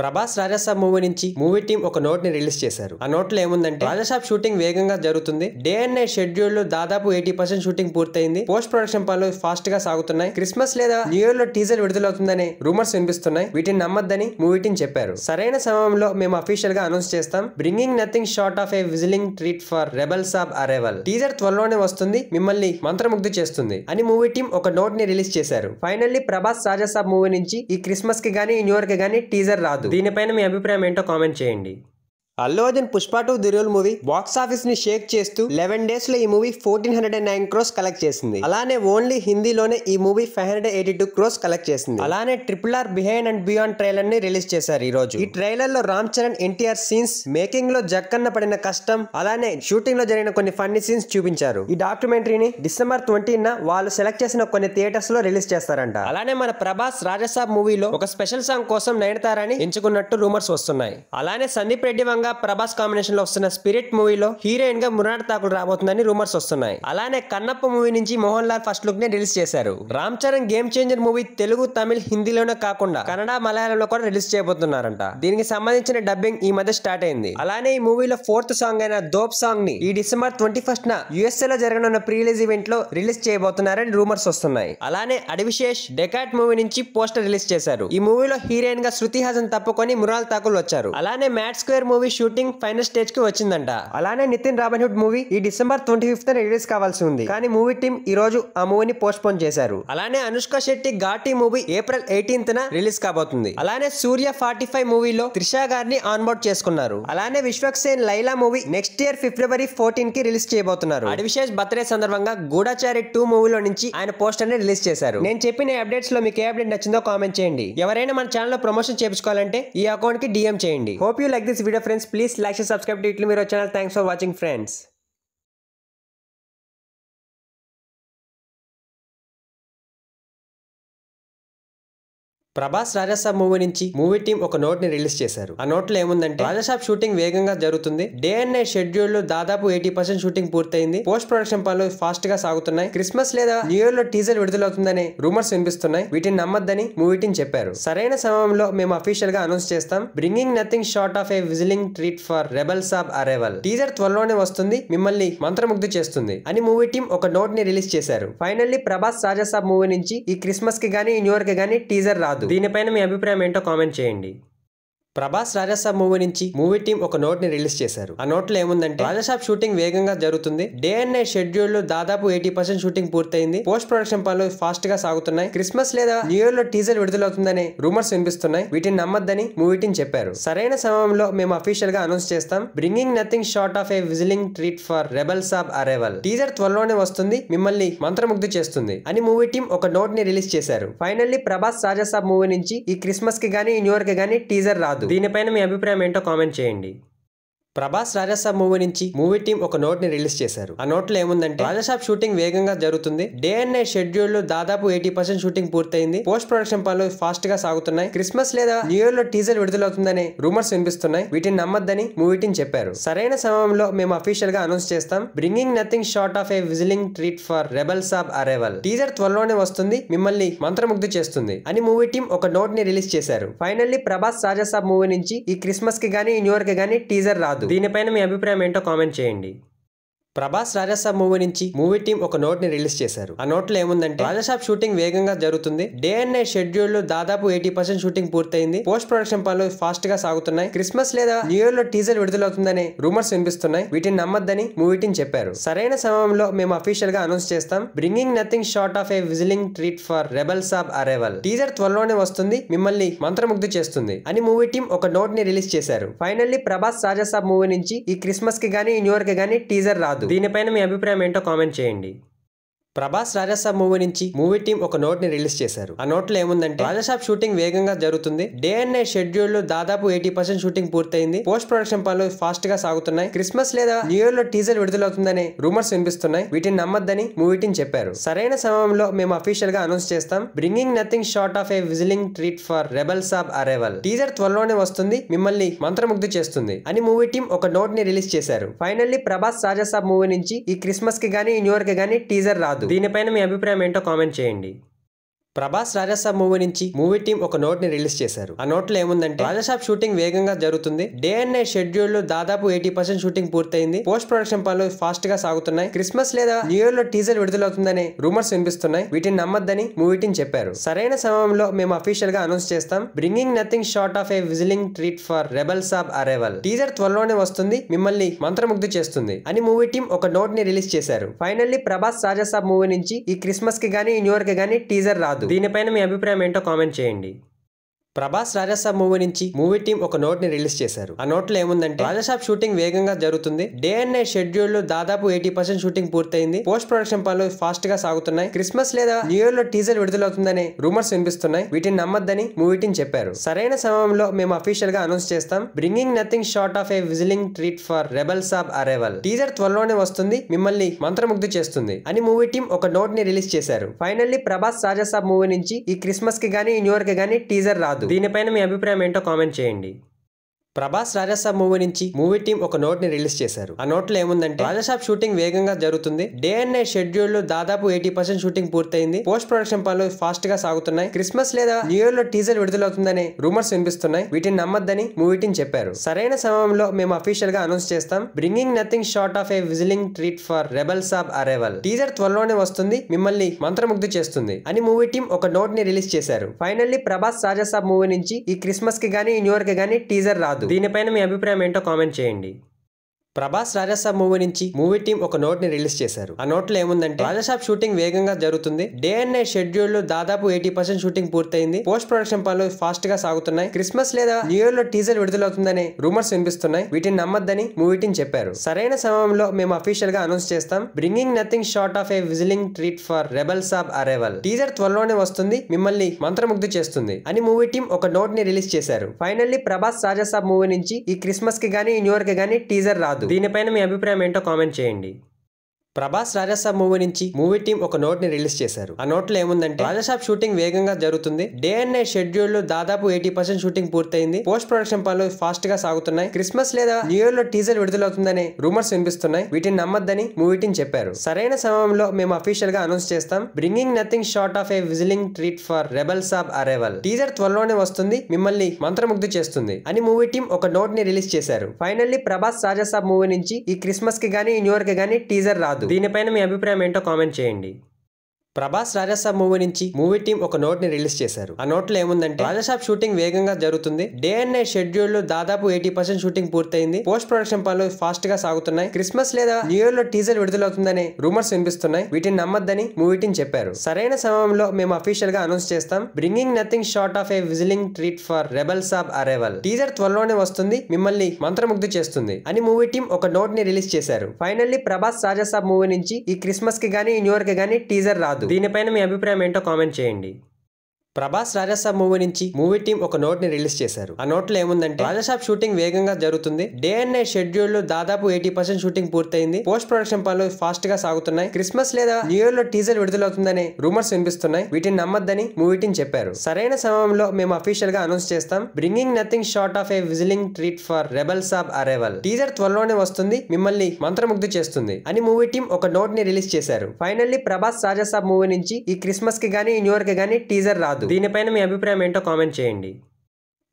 Prabhas Raja Saab movie నుంచి movie team ఒక note ని రిలీజ్ చేశారు. ఆ నోట్ లో ఏముందంటే రాజాసాబ్ షూటింగ్ వేగంగా జరుగుతుంది. డే అండ్ నైట్ షెడ్యూల్ లో దాదాపు 80% షూటింగ్ పూర్తయింది. పోస్ట్ ప్రొడక్షన్ పనులు ఫాస్ట్ గా సాగుతున్నాయి. క్రిస్మస్ లేదా న్యూ ఇయర్ లో టీజర్ విడుదలవుతుందనే రూమర్స్ వినిపిస్తున్నాయి. వీటిని నమ్మద్దని మూవీ టీం చెప్పారు. సరైన సమయంలో మేము అఫీషియల్ గా అనౌన్స్ చేస్తాం. Bringing nothing short of A whistling treat for rebel Saab arrival. Teaser త్వరలోనే వస్తుంది, మిమ్మల్ని మంత్రముగ్ధి చేస్తుంది అని మూవీ టీం ఒక నోట్ ని రిలీజ్ చేశారు. ఫైనల్లీ ప్రభాస్ రాజాసాబ్ మూవీ నుంచి ఈ క్రిస్మస్ కి గానీ న్యూ ఇయర్ కి గానీ టీజర్ రాదు. దీనిపైన మీ అభిప్రాయం ఏంటో కామెంట్ చేయండి. Allu Arjun Pushpa 2 the rule movie box office ని షేక్ చేస్తూ 11 డేస్ లో ఈ మూవీ 1409 crores కలెక్ట్ చేసింది. అలానే ఓన్లీ హిందీలోనే ఈ మూవీ 582 crores కలెక్ట్ చేసింది. అలానే RRR behind and beyond trailer ని రిలీజ్ చేశారు ఈ రోజు. ఈ ట్రైలర్ లో రామ్ చరణ్ ఎన్టీఆర్ సీన్స్, మేకింగ్ లో జక్కన్న పడిన కష్టం, అలానే షూటింగ్ లో జరిగిన కొన్ని ఫన్నీ సీన్స్ చూపించారు. ఈ డాక్యుమెంటరీని డిసెంబర్ 20న వాళ్ళు సెలెక్ట్ చేసిన కొన్ని థియేటర్స్ లో రిలీజ్ చేస్తారంట. అలానే మన ప్రభాస్ రాజాసాబ్ మూవీలో ఒక స్పెషల్ సాంగ్ కోసం నయనతారని ఎంచుకున్నట్టు రూమర్స్ వస్తున్నాయి. అలానే సందీప్ రెడ్డి వంగ ప్రభాస్ కాంబినేషన్ లో వస్తున్న స్పిరిట్ మూవీలో హీరోయిన్ గా మురాడ్ ఠాకూర్ రాబోతుందని రూమర్స్ వస్తున్నాయి. అలానే కన్నప్ప మూవీ నుంచి మోహన్ లాల్ ఫస్ట్ లుక్ ని రిలీజ్ చేశారు. Ram Charan Game Changer movie Telugu, Tamil, హిందీలోనే కాకుండా కన్నడ, మలయాళంలో కూడా రిలీజ్ చేయబోతున్నారంట. దీనికి సంబంధించిన డబ్బింగ్ ఈ మధ్య స్టార్ట్ అయింది. అలానే ఈ మూవీలో 4th సాంగ్ అయిన దోప్ సాంగ్ ని ఈ డిసెంబర్ 21న USA లో జరగనున్న ప్రీ రిలీజ్ ఈవెంట్ లో రిలీజ్ చేయబోతున్నారని రూమర్స్ వస్తున్నాయి. అలానే అడివిశేష్ డెకాట్ మూవీ నుంచి పోస్టర్ రిలీజ్ చేశారు. ఈ మూవీలో హీరోయిన్ గా శృతి హాసన్ తప్పుకొని మురాల్ ఠాకూర్ వచ్చారు. అలానే mat square movie shooting final stage కి వచ్చిందంట. అలానే నితిన్ రాబిన్హుడ్ మూవీ ఈ డిసెంబర్ 25న రిలీజ్ కావాల్సి ఉంది. కానీ మూవీ టీం ఈ రోజు ఆ మూవీని పోస్ట్ పోన్ చేశారు. అలానే అనుష్క శెట్టి ఘాటి మూవీ ఏప్రిల్ 18న రిలీజ్ కాబోతుంది. అలానే సూర్య 45 మూవీలో త్రిషా గారిని ఆన్ బోర్డ్ చేసుకున్నారు. అలానే Vishwaksen Laila movie next year February 14 కి రిలీజ్ చేయబోతున్నారు. అడివిశేష్ బర్త్డే సందర్భంగా గూఢచారి 2 మూవీలో నుంచి ఆయన పోస్టర్ ని రిలీజ్ చేశారు. నేను చెప్పిన అప్డేట్స్ లో మీకు ఏ అప్డేట్ నచ్చిందో కామెంట్ చేయండి. ఎవరైనా మన ఛానల్ లో ప్రమోషన్ చేయించుకోవాలంటే ఈ అకౌంట్ కి DM చేయండి. Hope you like this video friends. Please like and subscribe to Italy Mirror channel. Thanks for watching friends. Prabhas Raja Saab movie నుంచి మూవీ టీం ఒక నోట్ ని రిలీజ్ చేశారు. ఆ నోట్ లో ఏముందంటే రాజాసాబ్ షూటింగ్ వేగంగా జరుగుతుంది. డే అండ్ నైట్ షెడ్యూల్ లో దాదాపు 80% షూటింగ్ పూర్తయింది. పోస్ట్ ప్రొడక్షన్ పనులు ఫాస్ట్ గా సాగుతున్నాయి. క్రిస్మస్ లేదా న్యూ ఇయర్ లో టీజర్ విడుదలవుతుందనే రూమర్స్ వినిపిస్తున్నాయి. వీటిని నమ్మద్దని మూవీ టీం చెప్పారు. సరైన సమయంలో మేము అఫీషియల్ గా అనౌన్స్ చేస్తాం. Bringing nothing short of A whistling treat for rebel Saab arrival. Teaser త్వరలోనే వస్తుంది, మిమ్మల్ని మంత్రముగ్ధి చేస్తుంది అని మూవీ టీం ఒక నోట్ ని రిలీజ్ చేశారు. ఫైనల్లీ ప్రభాస్ రాజాసాబ్ మూవీ నుంచి ఈ క్రిస్మస్ కి గానీ న్యూ ఇయర్ కి గానీ టీజర్ రాదు. దీనిపైన మీ అభిప్రాయం ఏంటో కామెంట్ చేయండి. ప్రభాస్ రాజాసాబ్ మూవీ నుంచి మూవీ టీం ఒక నోట్ ని రిలీజ్ చేశారు. ఆ నోట్ లో ఏముందంటే రాజాసాబ్ షూటింగ్ వేగంగా జరుగుతుంది. డే అండ్ నైట్ షెడ్యూల్ లో దాదాపు 80% షూటింగ్ పూర్తయింది. పోస్ట్ ప్రొడక్షన్ పనులు ఫాస్ట్ గా సాగుతున్నాయి. క్రిస్మస్ లేదా న్యూ ఇయర్ లో టీజర్ విడుదలవుతుందనే రూమర్స్ వినిపిస్తున్నాయి. వీటిని నమ్మద్దని మూవీ టీం చెప్పారు. సరైన సమయంలో మేము అఫీషియల్ గా అనౌన్స్ చేస్తాం. Bringing nothing short of A whistling treat for rebel Saab arrival. Teaser త్వరలోనే వస్తుంది, మిమ్మల్ని మంత్రముగ్ధి చేస్తుంది అని మూవీ టీం ఒక నోట్ ని రిలీజ్ చేశారు. ఫైనల్లీ ప్రభాస్ రాజాసాబ్ మూవీ నుంచి ఈ క్రిస్మస్ కి గానీ న్యూ ఇయర్ కి గానీ టీజర్ రాదు. దీనిపైన మీ అభిప్రాయం ఏంటో కామెంట్ చేయండి. ప్రభాస్ రాజాసాబ్ మూవీ నుంచి మూవీ టీం ఒక నోట్ ని రిలీజ్ చేశారు. ఆ నోట్ లో ఏముందంటే రాజాసాబ్ షూటింగ్ వేగంగా జరుగుతుంది. డే అండ్ నైట్ షెడ్యూల్ లో దాదాపు 80% షూటింగ్ పూర్తయింది. పోస్ట్ ప్రొడక్షన్ పనులు ఫాస్ట్ గా సాగుతున్నాయి. క్రిస్మస్ లేదా న్యూ ఇయర్ లో టీజర్ విడుదలవుతుందనే రూమర్స్ వినిపిస్తున్నాయి. వీటిని నమ్మద్దని మూవీ టీం చెప్పారు. సరైన సమయంలో మేము అఫీషియల్ గా అనౌన్స్ చేస్తాం. Bringing nothing short of A whistling treat for rebel Saab arrival. Teaser త్వరలోనే వస్తుంది, మిమ్మల్ని మంత్రముగ్ధి చేస్తుంది అని మూవీ టీం ఒక నోట్ ని రిలీజ్ చేశారు. ఫైనల్లీ ప్రభాస్ రాజాసాబ్ మూవీ నుంచి ఈ క్రిస్మస్ కి గానీ న్యూ ఇయర్ కి గానీ టీజర్ రాదు. దీనిపైన మీ అభిప్రాయం ఏంటో కామెంట్ చేయండి. ప్రభాస్ రాజాసాబ్ మూవీ నుంచి మూవీ టీం ఒక నోట్ ని రిలీజ్ చేశారు. ఆ నోట్ లో ఏముందంటే రాజాసాబ్ షూటింగ్ వేగంగా జరుగుతుంది. డే అండ్ నైట్ షెడ్యూల్ లో దాదాపు 80% షూటింగ్ పూర్తయింది. పోస్ట్ ప్రొడక్షన్ పనులు ఫాస్ట్ గా సాగుతున్నాయి. క్రిస్మస్ లేదా న్యూ ఇయర్ లో టీజర్ విడుదలవుతుందనే రూమర్స్ వినిపిస్తున్నాయి. వీటిని నమ్మద్దని మూవీ టీం చెప్పారు. సరైన సమయంలో మేము అఫీషియల్ గా అనౌన్స్ చేస్తాం. Bringing nothing short of A whistling treat for rebel Saab arrival. Teaser త్వరలోనే వస్తుంది, మిమ్మల్ని మంత్రముగ్ధి చేస్తుంది అని మూవీ టీం ఒక నోట్ ని రిలీజ్ చేశారు. ఫైనల్లీ ప్రభాస్ రాజాసాబ్ మూవీ నుంచి ఈ క్రిస్మస్ కి గానీ న్యూ ఇయర్ కి గానీ టీజర్ రాదు. దీనిపైన మీ అభిప్రాయం ఏంటో కామెంట్ చేయండి. ప్రభాస్ రాజాసాబ్ మూవీ నుంచి మూవీ టీం ఒక నోట్ ని రిలీజ్ చేశారు. ఆ నోట్ లో ఏముందంటే రాజాసాబ్ షూటింగ్ వేగంగా జరుగుతుంది. డే అండ్ నైట్ షెడ్యూల్ లో దాదాపు 80% షూటింగ్ పూర్తయింది. పోస్ట్ ప్రొడక్షన్ పనులు ఫాస్ట్ గా సాగుతున్నాయి. క్రిస్మస్ లేదా న్యూ ఇయర్ లో టీజర్ విడుదలవుతుందనే రూమర్స్ వినిపిస్తున్నాయి. వీటిని నమ్మద్దని మూవీ టీం చెప్పారు. సరైన సమయంలో మేము అఫీషియల్ గా అనౌన్స్ చేస్తాం. Bringing nothing short of A whistling treat for rebel Saab arrival. Teaser త్వరలోనే వస్తుంది, మిమ్మల్ని మంత్రముగ్ధి చేస్తుంది అని మూవీ టీం ఒక నోట్ ని రిలీజ్ చేశారు. ఫైనల్లీ ప్రభాస్ రాజాసాబ్ మూవీ నుంచి ఈ క్రిస్మస్ కి గానీ న్యూ ఇయర్ కి గానీ టీజర్ రాదు. దీనిపైన మీ అభిప్రాయం ఏంటో కామెంట్ చేయండి. ప్రభాస్ రాజాసాబ్ మూవీ నుంచి మూవీ టీం ఒక నోట్ ని రిలీజ్ చేశారు. ఆ నోట్ లో ఏముందంటే రాజాసాబ్ షూటింగ్ వేగంగా జరుగుతుంది. డే అండ్ నైట్ షెడ్యూల్ లో దాదాపు 80% షూటింగ్ పూర్తయింది. పోస్ట్ ప్రొడక్షన్ పనులు ఫాస్ట్ గా సాగుతున్నాయి. క్రిస్మస్ లేదా న్యూ ఇయర్ లో టీజర్ విడుదలవుతుందనే రూమర్స్ వినిపిస్తున్నాయి. వీటిని నమ్మద్దని మూవీ టీం చెప్పారు. సరైన సమయంలో మేము అఫీషియల్ గా అనౌన్స్ చేస్తాం. Bringing nothing short of A whistling treat for rebel Saab arrival. Teaser త్వరలోనే వస్తుంది, మిమ్మల్ని మంత్రముగ్ధి చేస్తుంది అని మూవీ టీం ఒక నోట్ ని రిలీజ్ చేశారు. ఫైనల్లీ ప్రభాస్ రాజాసాబ్ మూవీ నుంచి ఈ క్రిస్మస్ కి గానీ న్యూ ఇయర్ కి గానీ టీజర్ రాదు. దీనిపైన మీ అభిప్రాయం ఏంటో కామెంట్ చేయండి. ప్రభాస్ రాజాసాబ్ మూవీ నుంచి మూవీ టీం ఒక నోట్ ని రిలీజ్ చేశారు. ఆ నోట్ లో ఏముందంటే రాజాసాబ్ షూటింగ్ వేగంగా జరుగుతుంది. డే అండ్ నైట్ షెడ్యూల్ లో దాదాపు 80% షూటింగ్ పూర్తయింది. పోస్ట్ ప్రొడక్షన్ పనులు ఫాస్ట్ గా సాగుతున్నాయి. క్రిస్మస్ లేదా న్యూ ఇయర్ లో టీజర్ విడుదలవుతుందనే రూమర్స్ వినిపిస్తున్నాయి. వీటిని నమ్మద్దని మూవీ టీం చెప్పారు. సరైన సమయంలో మేము అఫీషియల్ గా అనౌన్స్ చేస్తాం. Bringing nothing short of A whistling treat for rebel Saab arrival. Teaser త్వరలోనే వస్తుంది, మిమ్మల్ని మంత్రముగ్ధి చేస్తుంది అని మూవీ టీం ఒక నోట్ ని రిలీజ్ చేశారు. ఫైనల్లీ ప్రభాస్ రాజాసాబ్ మూవీ నుంచి ఈ క్రిస్మస్ కి గానీ న్యూ ఇయర్ కి గానీ టీజర్ రాదు. దీనిపైన మీ అభిప్రాయం ఏంటో కామెంట్ చేయండి. ప్రభాస్ రాజాసాబ్ మూవీ నుంచి మూవీ టీం ఒక నోట్ ని రిలీజ్ చేశారు. ఆ నోట్ లో ఏముందంటే రాజాసాబ్ షూటింగ్ వేగంగా జరుగుతుంది. డే అండ్ నైట్ షెడ్యూల్ లో దాదాపు 80% షూటింగ్ పూర్తయింది. పోస్ట్ ప్రొడక్షన్ పనులు ఫాస్ట్ గా సాగుతున్నాయి. క్రిస్మస్ లేదా న్యూ ఇయర్ లో టీజర్ విడుదలవుతుందనే రూమర్స్ వినిపిస్తున్నాయి. వీటిని నమ్మద్దని మూవీ టీం చెప్పారు. సరైన సమయంలో మేము అఫీషియల్ గా అనౌన్స్ చేస్తాం. Bringing nothing short of A whistling treat for rebel Saab arrival. Teaser త్వరలోనే వస్తుంది, మిమ్మల్ని మంత్రముగ్ధి చేస్తుంది అని మూవీ టీం ఒక నోట్ ని రిలీజ్ చేశారు. ఫైనల్లీ ప్రభాస్ రాజాసాబ్ మూవీ నుంచి ఈ క్రిస్మస్ కి గానీ న్యూ ఇయర్ కి గానీ టీజర్ రాదు. దీనిపైన మీ అభిప్రాయం ఏంటో కామెంట్ చేయండి. ప్రభాస్ రాజాసాబ్ మూవీ నుంచి మూవీ టీం ఒక నోట్ ని రిలీజ్ చేశారు. ఆ నోట్ లో ఏముందంటే రాజాసాబ్ షూటింగ్ వేగంగా జరుగుతుంది. డే అండ్ నైట్ షెడ్యూల్ లో దాదాపు 80% షూటింగ్ పూర్తయింది. పోస్ట్ ప్రొడక్షన్ పనులు ఫాస్ట్ గా సాగుతున్నాయి. క్రిస్మస్ లేదా న్యూ ఇయర్ లో టీజర్ విడుదలవుతుందనే రూమర్స్ వినిపిస్తున్నాయి. వీటిని నమ్మద్దని మూవీ టీం చెప్పారు. సరైన సమయంలో మేము అఫీషియల్ గా అనౌన్స్ చేస్తాం. Bringing nothing short of A whistling treat for rebel Saab arrival. Teaser త్వరలోనే వస్తుంది, మిమ్మల్ని మంత్రముగ్ధి చేస్తుంది అని మూవీ టీం ఒక నోట్ ని రిలీజ్ చేశారు. ఫైనల్లీ ప్రభాస్ రాజాసాబ్ మూవీ నుంచి ఈ క్రిస్మస్ కి గానీ న్యూ ఇయర్ కి గానీ టీజర్ రాదు. దీనిపైన మీ అభిప్రాయం ఏంటో కామెంట్ చేయండి. ప్రభాస్ రాజాసాబ్ మూవీ నుంచి మూవీ టీం ఒక నోట్ ని రిలీజ్ చేశారు. ఆ నోట్ లో ఏముందంటే రాజాసాబ్ షూటింగ్ వేగంగా జరుగుతుంది. డే అండ్ నైట్ షెడ్యూల్ లో దాదాపు 80% షూటింగ్ పూర్తయింది. పోస్ట్ ప్రొడక్షన్ పనులు ఫాస్ట్ గా సాగుతున్నాయి. క్రిస్మస్ లేదా న్యూ ఇయర్ లో టీజర్ విడుదలవుతుందనే రూమర్స్ వినిపిస్తున్నాయి. వీటిని నమ్మద్దని మూవీ టీం చెప్పారు. సరైన సమయంలో మేము అఫీషియల్ గా అనౌన్స్ చేస్తాం. Bringing nothing short of A whistling treat for rebel Saab arrival. Teaser త్వరలోనే వస్తుంది, మిమ్మల్ని మంత్రముగ్ధి చేస్తుంది అని మూవీ టీం ఒక నోట్ ని రిలీజ్ చేశారు. ఫైనల్లీ ప్రభాస్ రాజాసాబ్ మూవీ నుంచి ఈ క్రిస్మస్ కి గానీ న్యూ ఇయర్ కి గానీ టీజర్ రాదు. దీనిపైన మీ అభిప్రాయం ఏంటో కామెంట్ చేయండి. ప్రభాస్ రాజాసాబ్ మూవీ నుంచి మూవీ టీం ఒక నోట్ ని రిలీజ్ చేశారు. ఆ నోట్ లో ఏముందంటే రాజాసాబ్ షూటింగ్ వేగంగా జరుగుతుంది. డే అండ్ నైట్ షెడ్యూల్ లో దాదాపు 80% షూటింగ్ పూర్తయింది. పోస్ట్ ప్రొడక్షన్ పనులు ఫాస్ట్ గా సాగుతున్నాయి. క్రిస్మస్ లేదా న్యూ ఇయర్ లో టీజర్ విడుదలవుతుందనే రూమర్స్ వినిపిస్తున్నాయి. వీటిని నమ్మద్దని మూవీ టీం చెప్పారు. సరైన సమయంలో మేము అఫీషియల్ గా అనౌన్స్ చేస్తాం. Bringing nothing short of A whistling treat for rebel Saab arrival. Teaser త్వరలోనే వస్తుంది, మిమ్మల్ని మంత్రముగ్ధి చేస్తుంది అని మూవీ టీం ఒక నోట్ ని రిలీజ్ చేశారు. ఫైనల్లీ ప్రభాస్ రాజాసాబ్ మూవీ నుంచి ఈ క్రిస్మస్ కి గానీ న్యూ ఇయర్ కి గానీ టీజర్ రాదు. దీనిపైన మీ అభిప్రాయం ఏంటో కామెంట్ చేయండి. ప్రభాస్ రాజాసాబ్ మూవీ నుంచి మూవీ టీం ఒక నోట్ ని రిలీజ్ చేశారు. ఆ నోట్ లో ఏముందంటే రాజాసాబ్ షూటింగ్ వేగంగా జరుగుతుంది. డే అండ్ నైట్ షెడ్యూల్ లో దాదాపు 80% షూటింగ్ పూర్తయింది. పోస్ట్ ప్రొడక్షన్ పనులు ఫాస్ట్ గా సాగుతున్నాయి. క్రిస్మస్ లేదా న్యూ ఇయర్ లో టీజర్ విడుదలవుతుందనే రూమర్స్ వినిపిస్తున్నాయి. వీటిని నమ్మద్దని మూవీ టీం చెప్పారు. సరైన సమయంలో మేము అఫీషియల్ గా అనౌన్స్ చేస్తాం. Bringing nothing short of A whistling treat for rebel Saab arrival. Teaser త్వరలోనే వస్తుంది, మిమ్మల్ని మంత్రముగ్ధి చేస్తుంది అని మూవీ టీం ఒక నోట్ ని రిలీజ్ చేశారు. ఫైనల్లీ ప్రభాస్ రాజాసాబ్ మూవీ నుంచి ఈ క్రిస్మస్ కి గానీ న్యూ ఇయర్ కి గానీ టీజర్ రాదు. దీనిపైన మీ అభిప్రాయం ఏంటో కామెంట్ చేయండి.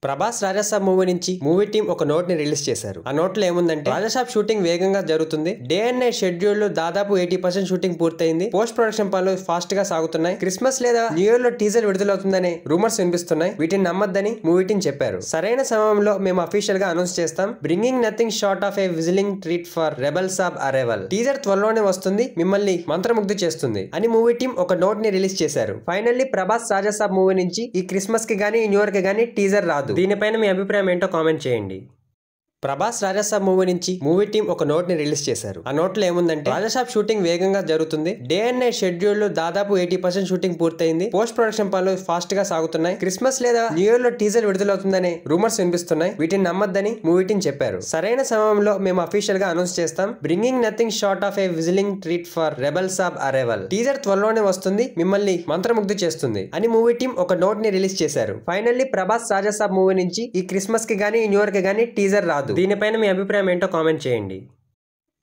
ప్రభాస్ రాజాసాబ్ మూవీ నుంచి మూవీ టీం ఒక నోట్ ని రిలీజ్ చేశారు. ఆ నోట్ లో ఏముందంటే రాజాసాబ్ షూటింగ్ వేగంగా జరుగుతుంది. డే అండ్ నైట్ షెడ్యూల్ లో దాదాపు 80% షూటింగ్ పూర్తయింది. పోస్ట్ ప్రొడక్షన్ పనులు ఫాస్ట్ గా సాగుతున్నాయి. క్రిస్మస్ లేదా న్యూ ఇయర్ లో టీజర్ విడుదలవుతుందనే రూమర్స్ వినిపిస్తున్నాయి. వీటిని నమ్మద్దని మూవీ టీం చెప్పారు. సరైన సమయంలో మేము అఫీషియల్ గా అనౌన్స్ చేస్తాం. Bringing nothing short of A whistling treat for rebel Saab arrival. Teaser త్వరలోనే వస్తుంది, మిమ్మల్ని మంత్రముగ్ధి చేస్తుంది అని మూవీ టీం ఒక నోట్ ని రిలీజ్ చేశారు. ఫైనల్లీ ప్రభాస్ రాజాసాబ్ మూవీ నుంచి ఈ క్రిస్మస్ కి గానీ న్యూ ఇయర్ కి గానీ టీజర్ రాదు. దీనిపైన మీ అభిప్రాయం ఏంటో కామెంట్ చేయండి. ప్రభాస్ రాజాసాబ్ మూవీ నుంచి మూవీ టీం ఒక నోట్ ని రిలీజ్ చేశారు. ఆ నోట్ లో ఏముందంటే రాజాసాబ్ షూటింగ్ వేగంగా జరుగుతుంది. డే అండ్ నైట్ షెడ్యూల్ లో దాదాపు 80% షూటింగ్ పూర్తయింది. పోస్ట్ ప్రొడక్షన్ పనులు ఫాస్ట్ గా సాగుతున్నాయి. క్రిస్మస్ లేదా న్యూ ఇయర్ లో టీజర్ విడుదలవుతుందనే రూమర్స్ వినిపిస్తున్నాయి. వీటిని నమ్మద్దని మూవీ టీం చెప్పారు. సరైన సమయంలో మేము అఫీషియల్ గా అనౌన్స్ చేస్తాం. Bringing nothing short of A whistling treat for rebel Saab arrival. Teaser త్వరలోనే వస్తుంది, మిమ్మల్ని మంత్రముగ్ధి చేస్తుంది అని మూవీ టీం ఒక నోట్ ని రిలీజ్ చేశారు. ఫైనల్లీ ప్రభాస్ రాజాసాబ్ మూవీ నుంచి ఈ క్రిస్మస్ కి గానీ న్యూ ఇయర్ కి గానీ టీజర్ రాదు. దీనిపైన మీ అభిప్రాయం ఏంటో కామెంట్ చేయండి.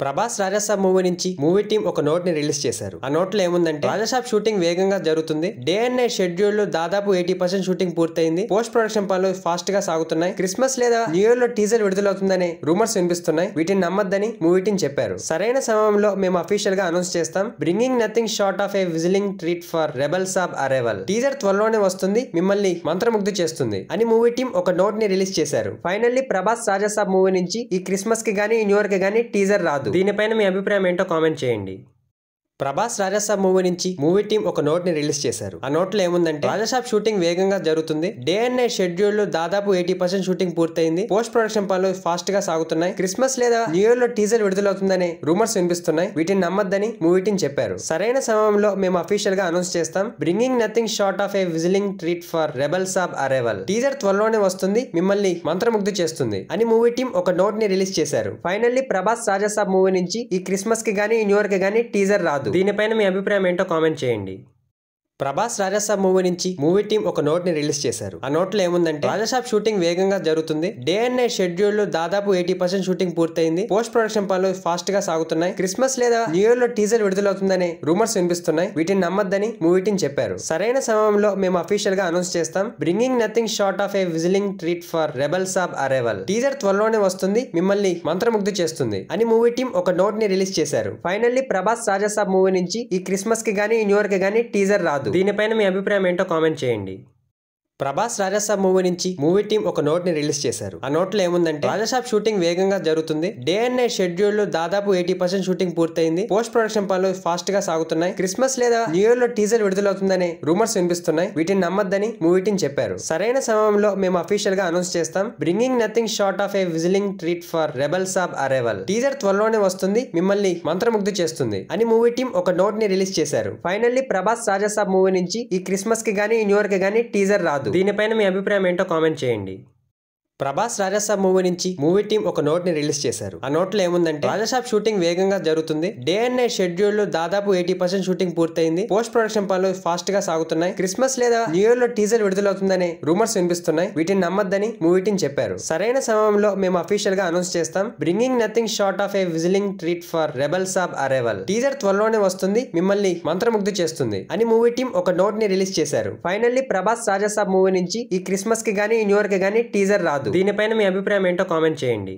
ప్రభాస్ రాజాసాబ్ మూవీ నుంచి మూవీ టీం ఒక నోట్ ని రిలీజ్ చేశారు. ఆ నోట్ లో ఏముందంటే రాజాసాబ్ షూటింగ్ వేగంగా జరుగుతుంది. డే అండ్ నైట్ షెడ్యూల్ లో దాదాపు 80% షూటింగ్ పూర్తయింది. పోస్ట్ ప్రొడక్షన్ పనులు ఫాస్ట్ గా సాగుతున్నాయి. క్రిస్మస్ లేదా న్యూ ఇయర్ లో టీజర్ విడుదలవుతుందనే రూమర్స్ వినిపిస్తున్నాయి. వీటిని నమ్మద్దని మూవీ టీం చెప్పారు. సరైన సమయంలో మేము అఫీషియల్ గా అనౌన్స్ చేస్తాం. Bringing nothing short of A whistling treat for rebel Saab arrival. Teaser త్వరలోనే వస్తుంది, మిమ్మల్ని మంత్రముగ్ధి చేస్తుంది అని మూవీ టీం ఒక నోట్ ని రిలీజ్ చేశారు. ఫైనల్లీ ప్రభాస్ రాజాసాబ్ మూవీ నుంచి ఈ క్రిస్మస్ కి గానీ న్యూ ఇయర్ కి గానీ టీజర్ రాదు. దీనిపైన మీ అభిప్రాయం ఏంటో కామెంట్ చేయండి. ప్రభాస్ రాజాసాబ్ మూవీ నుంచి మూవీ టీం ఒక నోట్ ని రిలీజ్ చేశారు. ఆ నోట్ లో ఏముందంటే రాజాసాబ్ షూటింగ్ వేగంగా జరుగుతుంది. డే అండ్ నైట్ షెడ్యూల్ లో దాదాపు 80% షూటింగ్ పూర్తయింది. పోస్ట్ ప్రొడక్షన్ పనులు ఫాస్ట్ గా సాగుతున్నాయి. క్రిస్మస్ లేదా న్యూ ఇయర్ లో టీజర్ విడుదలవుతుందనే రూమర్స్ వినిపిస్తున్నాయి. వీటిని నమ్మద్దని మూవీ టీం చెప్పారు. సరైన సమయంలో మేము అఫీషియల్ గా అనౌన్స్ చేస్తాం. Bringing nothing short of A whistling treat for rebel Saab arrival. Teaser త్వరలోనే వస్తుంది, మిమ్మల్ని మంత్రముగ్ధి చేస్తుంది అని మూవీ టీం ఒక నోట్ ని రిలీజ్ చేశారు. ఫైనల్లీ ప్రభాస్ రాజాసాబ్ మూవీ నుంచి ఈ క్రిస్మస్ కి గానీ న్యూ ఇయర్ కి గానీ టీజర్ రాదు. దీనిపైన మీ అభిప్రాయం ఏంటో కామెంట్ చేయండి. ప్రభాస్ రాజాసాబ్ మూవీ నుంచి మూవీ టీం ఒక నోట్ ని రిలీజ్ చేశారు. ఆ నోట్ లో ఏముందంటే రాజాసాబ్ షూటింగ్ వేగంగా జరుగుతుంది. డే అండ్ నైట్ షెడ్యూల్ లో దాదాపు 80% షూటింగ్ పూర్తయింది. పోస్ట్ ప్రొడక్షన్ పనులు ఫాస్ట్ గా సాగుతున్నాయి. క్రిస్మస్ లేదా న్యూ ఇయర్ లో టీజర్ విడుదలవుతుందనే రూమర్స్ వినిపిస్తున్నాయి. వీటిని నమ్మద్దని మూవీ టీం చెప్పారు. సరైన సమయంలో మేము అఫీషియల్ గా అనౌన్స్ చేస్తాం. Bringing nothing short of A whistling treat for rebel Saab arrival. Teaser త్వరలోనే వస్తుంది, మిమ్మల్ని మంత్రముగ్ధి చేస్తుంది అని మూవీ టీం ఒక నోట్ ని రిలీజ్ చేశారు. ఫైనల్లీ ప్రభాస్ రాజాసాబ్ మూవీ నుంచి ఈ క్రిస్మస్ కి గానీ న్యూ ఇయర్ కి గానీ టీజర్ రాదు. దీనిపైన మీ అభిప్రాయం ఏంటో కామెంట్ చేయండి. ప్రభాస్ రాజాసాబ్ మూవీ నుంచి మూవీ టీం ఒక నోట్ ని రిలీజ్ చేశారు. ఆ నోట్ లో ఏముందంటే రాజాసాబ్ షూటింగ్ వేగంగా జరుగుతుంది. డే అండ్ నైట్ షెడ్యూల్ లో దాదాపు 80% షూటింగ్ పూర్తయింది. పోస్ట్ ప్రొడక్షన్ పనులు ఫాస్ట్ గా సాగుతున్నాయి. క్రిస్మస్ లేదా న్యూ ఇయర్ లో టీజర్ విడుదలవుతుందనే రూమర్స్ వినిపిస్తున్నాయి. వీటిని నమ్మద్దని మూవీ టీం చెప్పారు. సరైన సమయంలో మేము అఫీషియల్ గా అనౌన్స్ చేస్తాం. Bringing nothing short of A whistling treat for rebel Saab arrival. Teaser త్వరలోనే వస్తుంది, మిమ్మల్ని మంత్రముగ్ధి చేస్తుంది అని మూవీ టీం ఒక నోట్ ని రిలీజ్ చేశారు. ఫైనల్లీ ప్రభాస్ రాజాసాబ్ మూవీ నుంచి ఈ క్రిస్మస్ కి గానీ న్యూ ఇయర్ కి గానీ టీజర్ రాదు. దీనిపైన మీ అభిప్రాయం ఏంటో కామెంట్ చేయండి. ప్రభాస్ రాజాసాబ్ మూవీ నుంచి మూవీ టీం ఒక నోట్ ని రిలీజ్ చేశారు. ఆ నోట్ లో ఏముందంటే రాజాసాబ్ షూటింగ్ వేగంగా జరుగుతుంది. డే అండ్ నైట్ షెడ్యూల్ లో దాదాపు 80% షూటింగ్ పూర్తయింది. పోస్ట్ ప్రొడక్షన్ పనులు ఫాస్ట్ గా సాగుతున్నాయి. క్రిస్మస్ లేదా న్యూ ఇయర్ లో టీజర్ విడుదలవుతుందనే రూమర్స్ వినిపిస్తున్నాయి. వీటిని నమ్మద్దని మూవీ టీం చెప్పారు. సరైన సమయంలో మేము అఫీషియల్ గా అనౌన్స్ చేస్తాం. Bringing nothing short of A whistling treat for rebel Saab arrival. Teaser త్వరలోనే వస్తుంది, మిమ్మల్ని మంత్రముగ్ధి చేస్తుంది అని మూవీ టీం ఒక నోట్ ని రిలీజ్ చేశారు. ఫైనల్లీ ప్రభాస్ రాజాసాబ్ మూవీ నుంచి ఈ క్రిస్మస్ కి గానీ న్యూ ఇయర్ కి గానీ టీజర్ రాదు. దీనిపైన మీ అభిప్రాయం ఏంటో కామెంట్ చేయండి.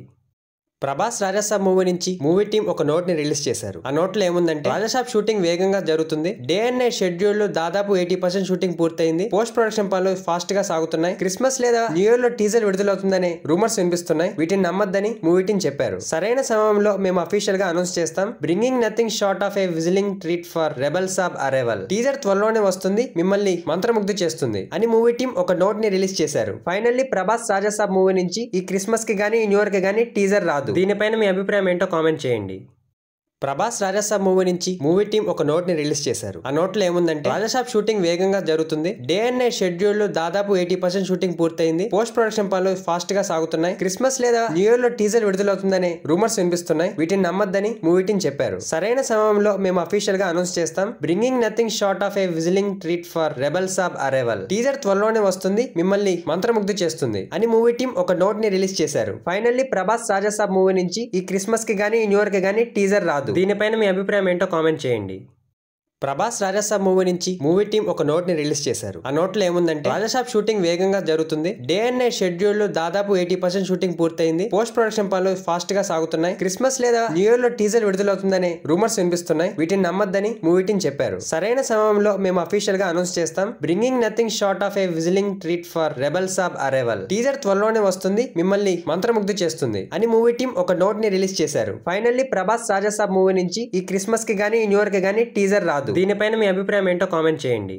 ప్రభాస్ రాజాసాబ్ మూవీ నుంచి మూవీ టీం ఒక నోట్ ని రిలీజ్ చేశారు. ఆ నోట్ లో ఏముందంటే రాజాసాబ్ షూటింగ్ వేగంగా జరుగుతుంది. డే అండ్ నైట్ షెడ్యూల్ లో దాదాపు 80% షూటింగ్ పూర్తయింది. పోస్ట్ ప్రొడక్షన్ పనులు ఫాస్ట్ గా సాగుతున్నాయి. క్రిస్మస్ లేదా న్యూ ఇయర్ లో టీజర్ విడుదలవుతుందనే రూమర్స్ వినిపిస్తున్నాయి. వీటిని నమ్మద్దని మూవీ టీం చెప్పారు. సరైన సమయంలో మేము అఫీషియల్ గా అనౌన్స్ చేస్తాం. Bringing nothing short of A whistling treat for rebel Saab arrival. Teaser త్వరలోనే వస్తుంది, మిమ్మల్ని మంత్రముగ్ధి చేస్తుంది అని మూవీ టీం ఒక నోట్ ని రిలీజ్ చేశారు. ఫైనల్లీ ప్రభాస్ రాజాసాబ్ మూవీ నుంచి ఈ క్రిస్మస్ కి గానీ న్యూ ఇయర్ కి గానీ టీజర్ రాదు. దీనిపైన మీ అభిప్రాయం ఏంటో కామెంట్ చేయండి. ప్రభాస్ రాజాసాబ్ మూవీ నుంచి మూవీ టీం ఒక నోట్ ని రిలీజ్ చేశారు. ఆ నోట్ లో ఏముందంటే రాజాసాబ్ షూటింగ్ వేగంగా జరుగుతుంది. డే అండ్ నైట్ షెడ్యూల్ లో దాదాపు 80% షూటింగ్ పూర్తయింది. పోస్ట్ ప్రొడక్షన్ పనులు ఫాస్ట్ గా సాగుతున్నాయి. క్రిస్మస్ లేదా న్యూ ఇయర్ లో టీజర్ విడుదలవుతుందనే రూమర్స్ వినిపిస్తున్నాయి. వీటిని నమ్మద్దని మూవీ టీం చెప్పారు. సరైన సమయంలో మేము అఫీషియల్ గా అనౌన్స్ చేస్తాం. Bringing nothing short of A whistling treat for rebel Saab arrival. Teaser త్వరలోనే వస్తుంది, మిమ్మల్ని మంత్రముగ్ధి చేస్తుంది అని మూవీ టీం ఒక నోట్ ని రిలీజ్ చేశారు. ఫైనల్లీ ప్రభాస్ రాజాసాబ్ మూవీ నుంచి ఈ క్రిస్మస్ కి గానీ న్యూ ఇయర్ కి గానీ టీజర్ రాదు. దీనిపైన మీ అభిప్రాయం ఏంటో కామెంట్ చేయండి. ప్రభాస్ రాజాసాబ్ మూవీ నుంచి మూవీ టీం ఒక నోట్ ని రిలీజ్ చేశారు. ఆ నోట్ లో ఏముందంటే రాజాసాబ్ షూటింగ్ వేగంగా జరుగుతుంది. డే అండ్ నైట్ షెడ్యూల్ లో దాదాపు 80% షూటింగ్ పూర్తయింది. పోస్ట్ ప్రొడక్షన్ పనులు ఫాస్ట్ గా సాగుతున్నాయి. క్రిస్మస్ లేదా న్యూ ఇయర్ లో టీజర్ విడుదలవుతుందనే రూమర్స్ వినిపిస్తున్నాయి. వీటిని నమ్మద్దని మూవీ టీం చెప్పారు. సరైన సమయంలో మేము అఫీషియల్ గా అనౌన్స్ చేస్తాం. Bringing nothing short of A whistling treat for rebel Saab arrival. Teaser త్వరలోనే వస్తుంది, మిమ్మల్ని మంత్రముగ్ధి చేస్తుంది అని మూవీ టీం ఒక నోట్ ని రిలీజ్ చేశారు. ఫైనల్లీ ప్రభాస్ రాజాసాబ్ మూవీ నుంచి ఈ క్రిస్మస్ కి గానీ న్యూ ఇయర్ కి గానీ టీజర్ రాదు. దీనిపైన మీ అభిప్రాయం ఏంటో కామెంట్ చేయండి.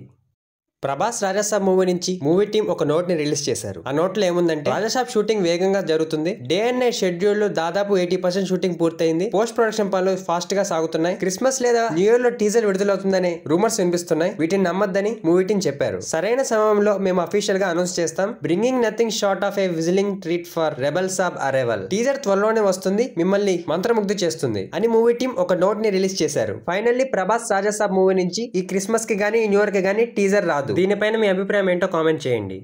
ప్రభాస్ రాజాసాబ్ మూవీ నుంచి మూవీ టీం ఒక నోట్ ని రిలీజ్ చేశారు. ఆ నోట్ లో ఏముందంటే రాజాసాబ్ షూటింగ్ వేగంగా జరుగుతుంది. డే అండ్ నైట్ షెడ్యూల్ లో దాదాపు 80% షూటింగ్ పూర్తయింది. పోస్ట్ ప్రొడక్షన్ పనులు ఫాస్ట్ గా సాగుతున్నాయి. క్రిస్మస్ లేదా న్యూ ఇయర్ లో టీజర్ విడుదలవుతుందనే రూమర్స్ వినిపిస్తున్నాయి. వీటిని నమ్మద్దని మూవీ టీం చెప్పారు. సరైన సమయంలో మేము అఫీషియల్ గా అనౌన్స్ చేస్తాం. Bringing nothing short of A whistling treat for rebel Saab arrival. Teaser త్వరలోనే వస్తుంది, మిమ్మల్ని మంత్రముగ్ధి చేస్తుంది అని మూవీ టీం ఒక నోట్ ని రిలీజ్ చేశారు. ఫైనల్లీ ప్రభాస్ రాజాసాబ్ మూవీ నుంచి ఈ క్రిస్మస్ కి గానీ న్యూ ఇయర్ కి గానీ టీజర్ రాదు. దీనిపైన మీ అభిప్రాయం ఏంటో కామెంట్ చేయండి.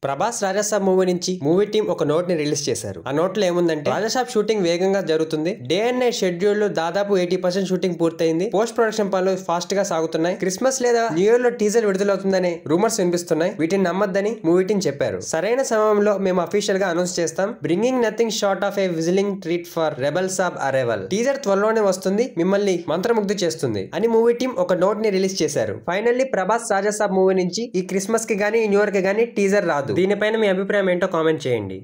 ప్రభాస్ రాజాసాబ్ మూవీ నుంచి మూవీ టీం ఒక నోట్ ని రిలీజ్ చేశారు. ఆ నోట్ లో ఏముందంటే రాజాసాబ్ షూటింగ్ వేగంగా జరుగుతుంది. డే అండ్ నైట్ షెడ్యూల్ లో దాదాపు 80% షూటింగ్ పూర్తయింది. పోస్ట్ ప్రొడక్షన్ పనులు ఫాస్ట్ గా సాగుతున్నాయి. క్రిస్మస్ లేదా న్యూ ఇయర్ లో టీజర్ విడుదలవుతుందనే రూమర్స్ వినిపిస్తున్నాయి. వీటిని నమ్మద్దని మూవీ టీం చెప్పారు. సరైన సమయంలో మేము అఫీషియల్ గా అనౌన్స్ చేస్తాం. Bringing nothing short of A whistling treat for rebel Saab arrival. Teaser త్వరలోనే వస్తుంది, మిమ్మల్ని మంత్రముగ్ధి చేస్తుంది అని మూవీ టీం ఒక నోట్ ని రిలీజ్ చేశారు. ఫైనల్లీ ప్రభాస్ రాజాసాబ్ మూవీ నుంచి ఈ క్రిస్మస్ కి గానీ ఈ న్యూ ఇయర్ కి గానీ టీజర్ రాదు. దీనిపైన మీ అభిప్రాయం ఏంటో కామెంట్ చేయండి.